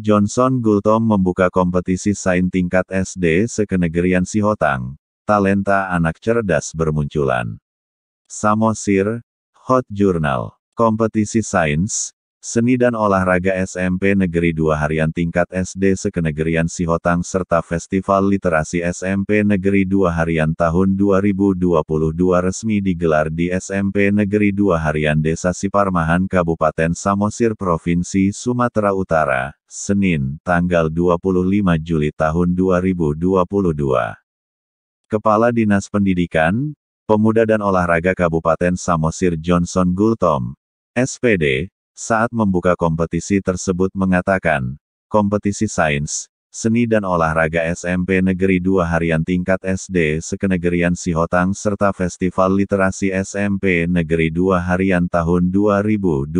Johnson Gultom membuka kompetisi sains tingkat SD sekenegerian Sihotang. Talenta anak cerdas bermunculan. Samosir, Hot Journal. Kompetisi sains, seni dan olahraga SMP Negeri 2 harian tingkat SD sekenegerian Sihotang serta Festival Literasi SMP Negeri 2 harian tahun 2022 resmi digelar di SMP Negeri 2 harian Desa Siparmahan Kabupaten Samosir Provinsi Sumatera Utara, Senin, tanggal 25 Juli tahun 2022. Kepala Dinas Pendidikan, Pemuda dan Olahraga Kabupaten Samosir Johnson Gultom, SPD, saat membuka kompetisi tersebut mengatakan, kompetisi sains, seni dan olahraga SMP Negeri 2 harian tingkat SD sekenegerian Sihotang serta Festival Literasi SMP Negeri 2 harian tahun 2022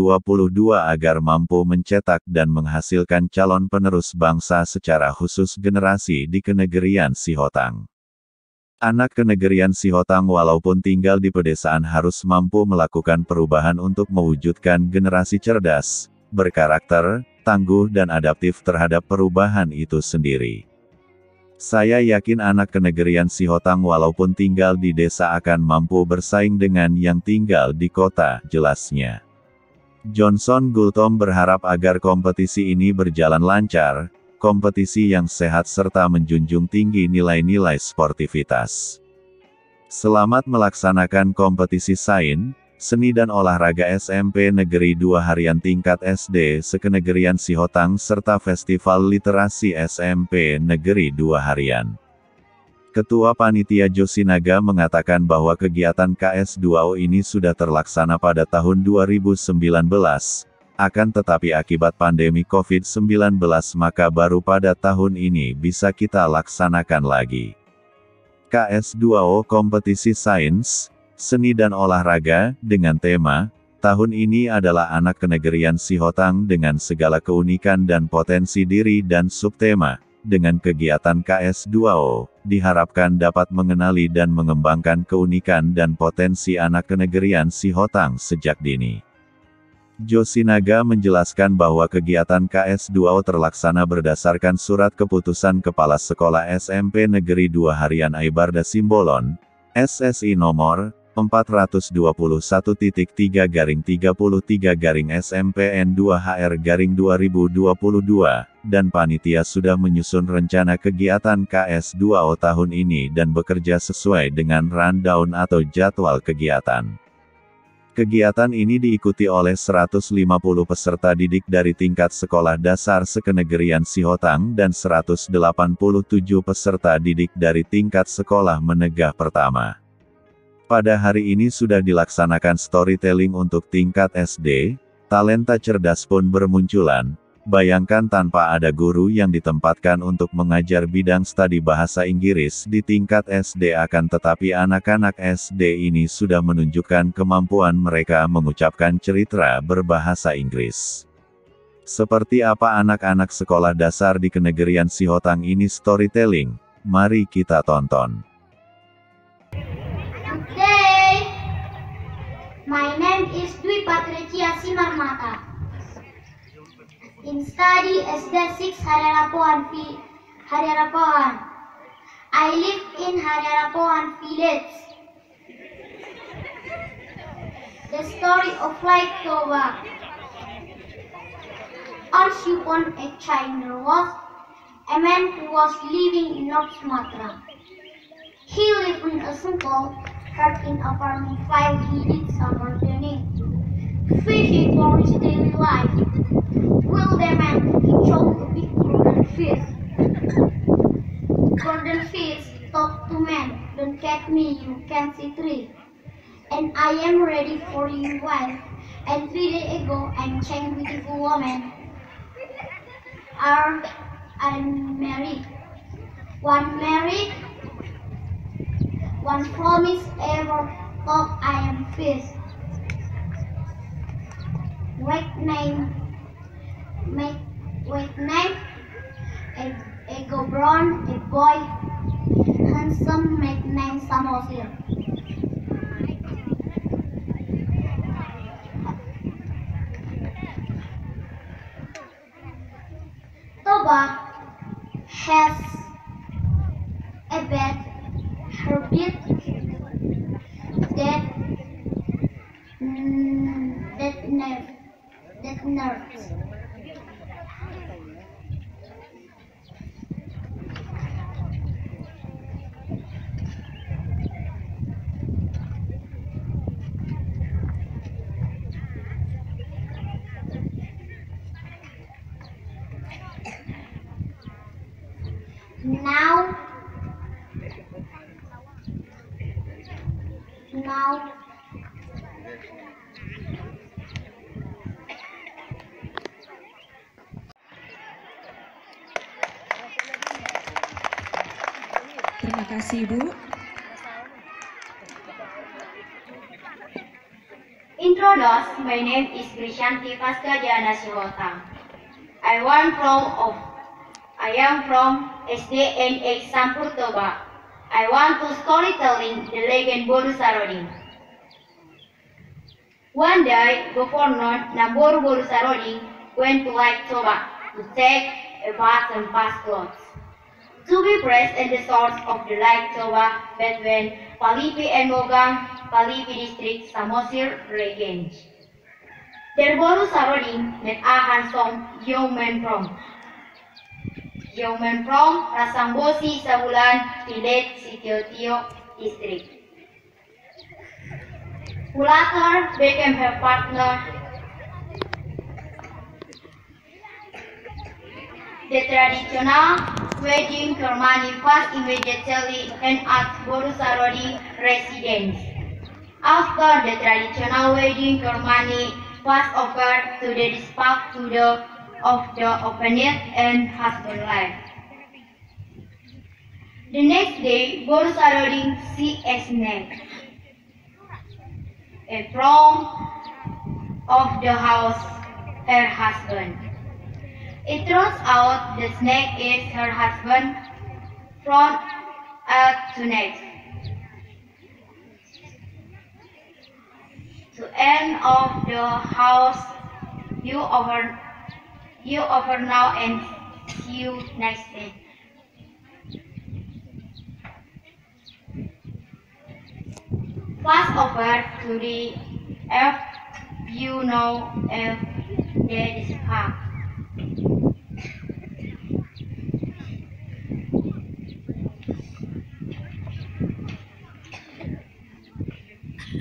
agar mampu mencetak dan menghasilkan calon penerus bangsa secara khusus generasi di kenegerian Sihotang. Anak kenegerian Sihotang walaupun tinggal di pedesaan harus mampu melakukan perubahan untuk mewujudkan generasi cerdas, berkarakter, tangguh dan adaptif terhadap perubahan itu sendiri. Saya yakin anak kenegerian Sihotang walaupun tinggal di desa akan mampu bersaing dengan yang tinggal di kota, jelasnya. Johnson Gultom berharap agar kompetisi ini berjalan lancar, kompetisi yang sehat serta menjunjung tinggi nilai-nilai sportivitas. Selamat melaksanakan kompetisi sains, seni dan olahraga SMP Negeri 2 harian tingkat SD sekenegerian Sihotang serta Festival Literasi SMP Negeri 2 harian. Ketua Panitia Josinaga mengatakan bahwa kegiatan KS2O ini sudah terlaksana pada tahun 2019, akan tetapi akibat pandemi COVID-19 maka baru pada tahun ini bisa kita laksanakan lagi. KS2O Kompetisi Sains, Seni dan Olahraga, dengan tema, tahun ini adalah anak kenegerian Sihotang dengan segala keunikan dan potensi diri dan subtema, dengan kegiatan KS2O, diharapkan dapat mengenali dan mengembangkan keunikan dan potensi anak kenegerian Sihotang sejak dini. Josinaga menjelaskan bahwa kegiatan KS2O terlaksana berdasarkan surat keputusan Kepala Sekolah SMP Negeri 2 Harian Aibarda Simbolon, SSI nomor 421.3/33-SMPN 2HR-2022, dan panitia sudah menyusun rencana kegiatan KS2O tahun ini dan bekerja sesuai dengan rundown atau jadwal kegiatan. Kegiatan ini diikuti oleh 150 peserta didik dari tingkat sekolah dasar sekenegerian Sihotang dan 187 peserta didik dari tingkat sekolah menengah pertama. Pada hari ini sudah dilaksanakan storytelling untuk tingkat SD, talenta cerdas pun bermunculan. Bayangkan tanpa ada guru yang ditempatkan untuk mengajar bidang studi bahasa Inggris di tingkat SD akan tetapi anak-anak SD ini sudah menunjukkan kemampuan mereka mengucapkan cerita berbahasa Inggris. Seperti apa anak-anak sekolah dasar di kenegerian Sihotang ini storytelling? Mari kita tonton. Today, my name is Dwi Patricia Simarmata. In study SD 6 Harerapohan. I live in Harerapohan village. The story of Light Toba. Once upon a time there was a man who was living in North Sumatra. He lived in a simple hut in a farming while he did some gardening. Fishing for his daily life. Well, the man, he chose a big golden fish. Golden fish talked to man, don't catch me, you can see tree. And I am ready for you, wife. And 3 days ago, I'm chained beautiful woman. I'm married. One married, one promise ever thought I am fish. Wait name, a go brown, a boy, handsome, make name Samosir. Toba has a bad habit that that nerves. Now, now, Terima kasih, Bu. Introduce, my name is Krishanti Pasca Jana Sihota. I am from SDNH Sampur Toba. I want to storytelling the legend Boru Saroding. One day, Governor Namboru Boru Saroding went to Lake Toba to take a bath and pass clothes. To be present in the source of the Lake Toba between Palipi and Mogang, Palipi district, Samosir region. There Boru Saroding met a handsome young man from Rasangbosi Sabulan, village, Sitiotio district, who later became her partner. The traditional wedding ceremony was immediately held at Boru Saroding residence. After the traditional wedding ceremony was over, to the respect of the opponent and husband life. The next day, Boru Saroding see a snake in front of the house her husband. It turns out the snake is her husband from to next. To end of the house, you over now and see you next day. Pass over to the F, you know if there is park.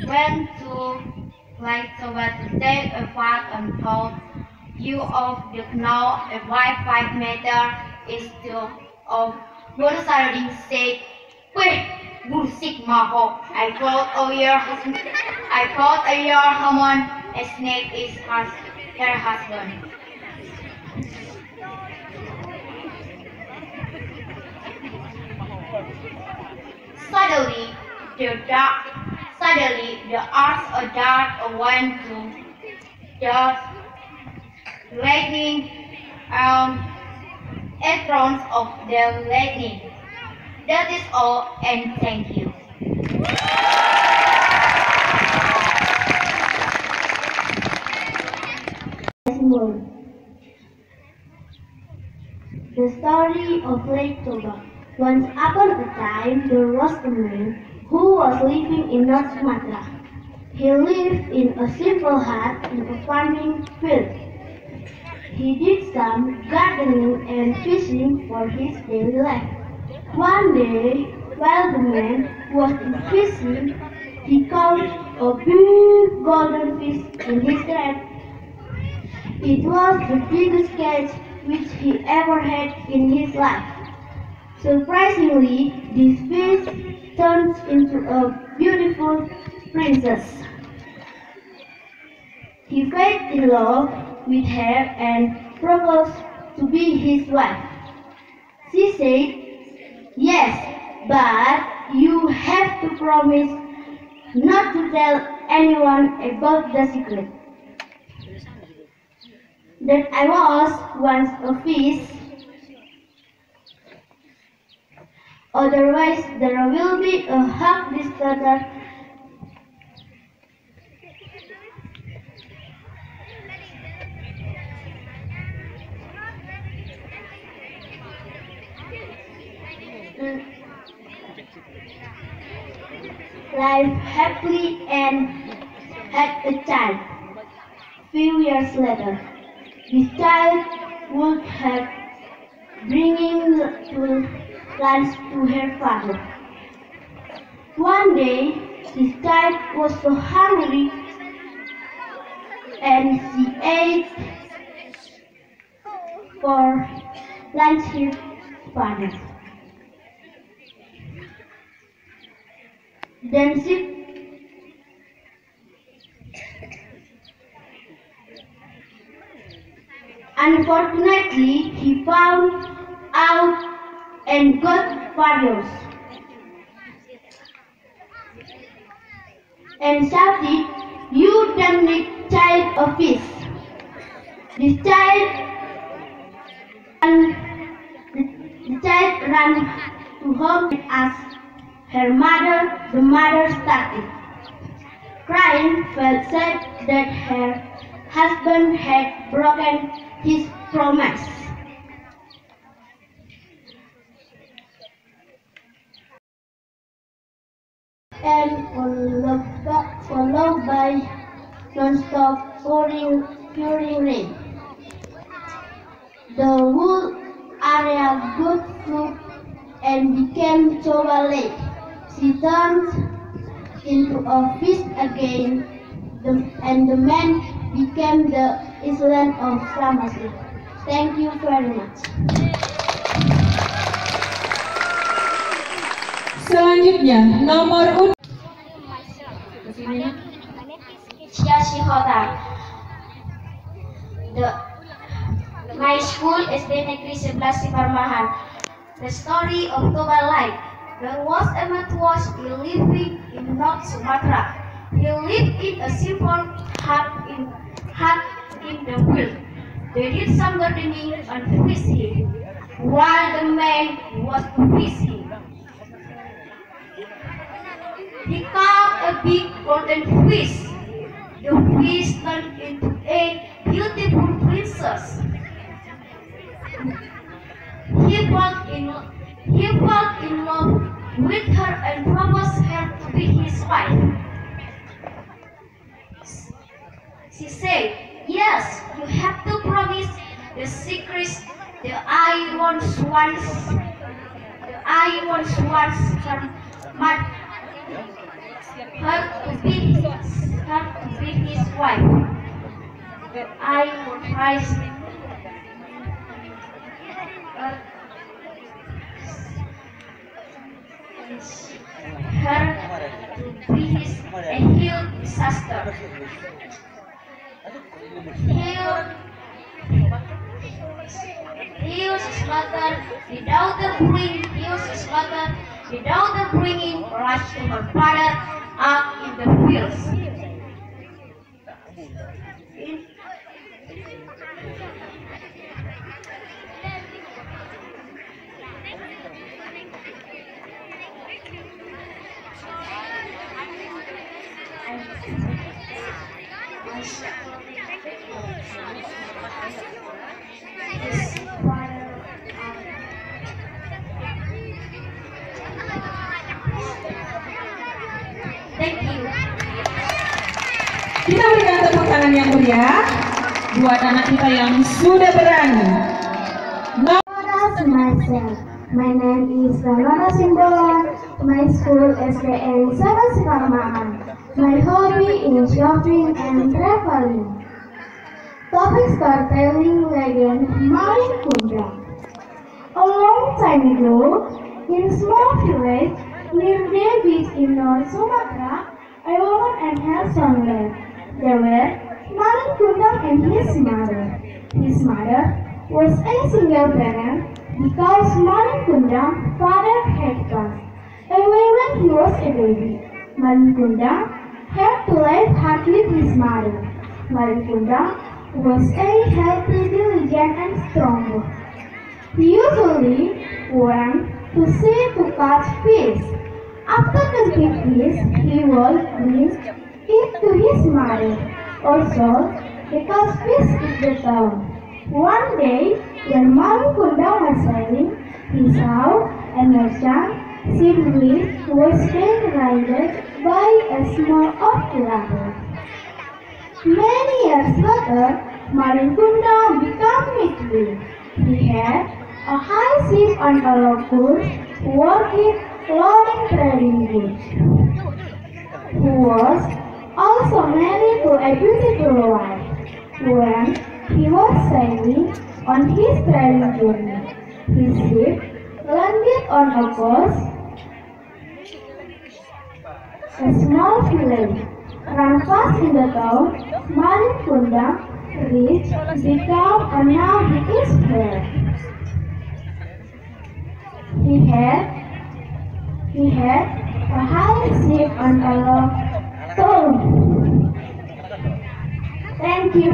Went to Lake Toba to take a bath and told you of the canal about 5 meters east of Boru Saroding said, "Wait, bullshit maho! I thought your Hamon a snake is her husband." Suddenly, the arts of dark went to the lightning in front of the lightning. That is all, and thank you. The story of Lake Toba. Once upon a time, there was a man who was living in North Sumatra. He lived in a simple hut in a farming field. He did some gardening and fishing for his daily life. One day, while the man was fishing, he caught a big golden fish in his net. It was the biggest catch which he ever had in his life. Surprisingly, this fish turned into a beautiful princess. He fell in love with her and proposed to be his wife. She said, "Yes, but you have to promise not to tell anyone about the secret that I was once a fish. Otherwise, there will be a hug disorder." lived happily and had a child. Few years later, this child would have bringing to lunch to her father. One day, this child was so hungry and she ate for lunch his father. Then she unfortunately he found out and got furious and shouted, "You damned child of fish!" The child ran to home and asked her mother. The mother started crying, felt sad that her husband had broken his promise. And followed by non-stop pouring rain. The whole area got flooded and became Choba Lake. She turned into a fish again, and the man became the island of Samosir. Thank you very much. Selanjutnya, nomor Syashihota. My school SD Negeri 11 Siparmahan. The story of Toba Lake. There was a Matwas living in North Sumatra. He lived in a simple hut in the field. They did some gardening and fishing, while the man was fishing. He caught a big golden fish. The fish turned into a beautiful princess. He fell in love with her and promised her to be his wife. She said, "Yes, you have to promise the secrets that I once her to be his wife. I will promise her to be his and heal disaster. Heals his mother, the daughter bringing rice to her father up in the fields. Thank you. Kita berikan tepuk tangan yang meriah buat anak kita yang sudah berani. Myself. My name is Ramana Simbolan. My school SDN 7 Siparmahan. My hobby is shopping and traveling. Topic storytelling legend Malin Kundang. A long time ago, in a small village near the beach in North Sumatra, a woman and her son lived. There were Malin Kundang and his mother. His mother was a single parent because Malin Kundang's father had passed away when he was a baby. Malin Kundang had to live hard with his mother. Malin Kundang was a healthy, diligent, and strong boy. He usually went to sea to catch fish. After catching fish, he would bring it to his mother. Also, because fish in the town. One day, when Malin Kundang was sailing, he saw a merchant ship was being raided by a small octopus. Many years later, Marinkunda became midway. He had a high ship and a logboat working loading trading goods. He was also married to a beautiful wife. When he was sailing on his trading journey, his ship landed on a coast, a small village. Ran fast in the town, Marinkunda reached the town and now he is there. He had a high ship and a long town. Thank you.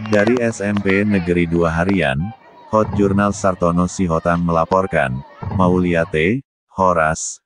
Dari SMP Negeri 2 Harian, Hot Jurnal Sartono Sihotan melaporkan, Maulia T. Horas.